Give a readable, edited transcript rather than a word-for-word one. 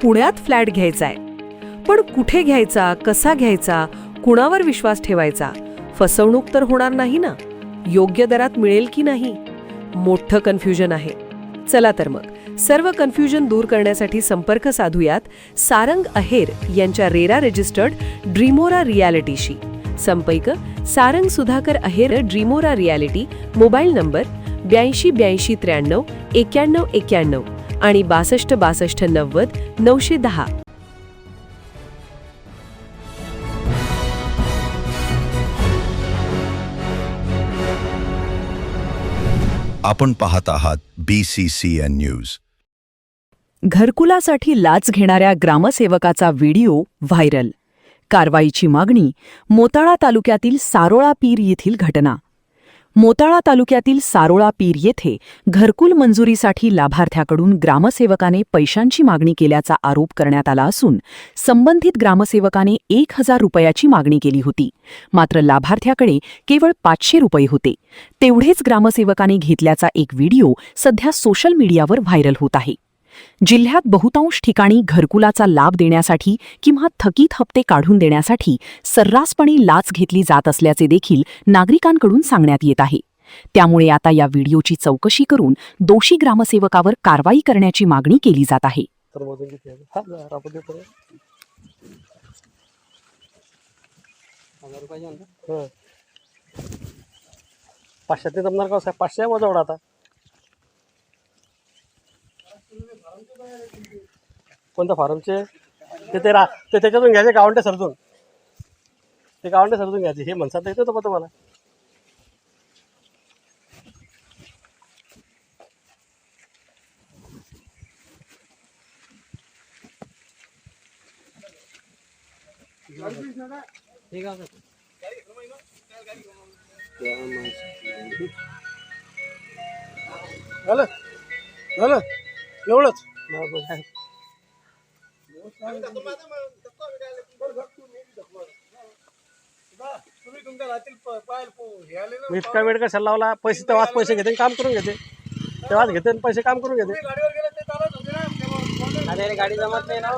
पुण्यात फ्लॅट घ्यायचा आहे. पण कुठे घ्यायचा, कसा घ्यायचा, कुणावर विश्वास ठेवायचा? फसवणूक तर होणार नाही ना? योग्य दरात मिळेल की नाही? मोठं कन्फ्युजन आहे. चला तर मग सर्व कन्फ्युजन दूर करण्यासाठी संपर्क साधूयात सारंग अहेर यांच्या रेरा रजिस्टर्ड ड्रीमोरा रियालिटीशी. संपर्क सारंग सुधाकर अहेर, ड्रीमोरा रियालिटी. मोबाईल नंबर 82 83 93 91 आणि 62 62 90 910. आपण पाहत आहात BCCN न्यूज. घरकुलासाठी लाच घेणाऱ्या ग्रामसेवकाचा व्हिडिओ व्हायरल. कारवाईची मागणी. मोताळा तालुक्यातील सारोळा पीर येथील घटना. मोताळा तालुक्यातील सारोळा पीर येथे घरकुल मंजुरीसाठी लाभार्थ्याकडून ग्रामसेवकाने पैशांची मागणी केल्याचा आरोप करण्यात आला असून संबंधित ग्रामसेवकाने 1000 रुपयाची मागणी केली होती. मात्र लाभार्थ्याकडे केवळ 500 रुपये होते. तेवढेच ग्रामसेवकाने घेतल्याचा एक व्हिडिओ सध्या सोशल मीडियावर व्हायरल होत आहे. जिल्ह्यात बहुतांश ठिकाणी घरकुलाचा लाभ देण्यासाठी किंवा थकीत हप्ते काढून देण्यासाठी सर्रासपणे लाच घेतली जात असल्याचे देखील नागरिकांकडून सांगण्यात येत आहे. त्यामुळे आता या व्हिडिओची चौकशी करून दोषी ग्रामसेवकावर कारवाई करण्याची मागणी केली जात आहे. कोणत्या फॉर्मचे ते त्याच्यातून घ्यायचे, गावंटे सरतून ते गावंटे सरतून घ्यायचे. हे म्हणतात येतो तो तुम्हाला. झालं झालं एवढंच. इतका वेळ कशाला लावला? पैसे तेव्हाच पैसे घेते, काम करून घेते. तेव्हाच घेते पैसे, काम करून घेते. गाडी जमत नाही ना.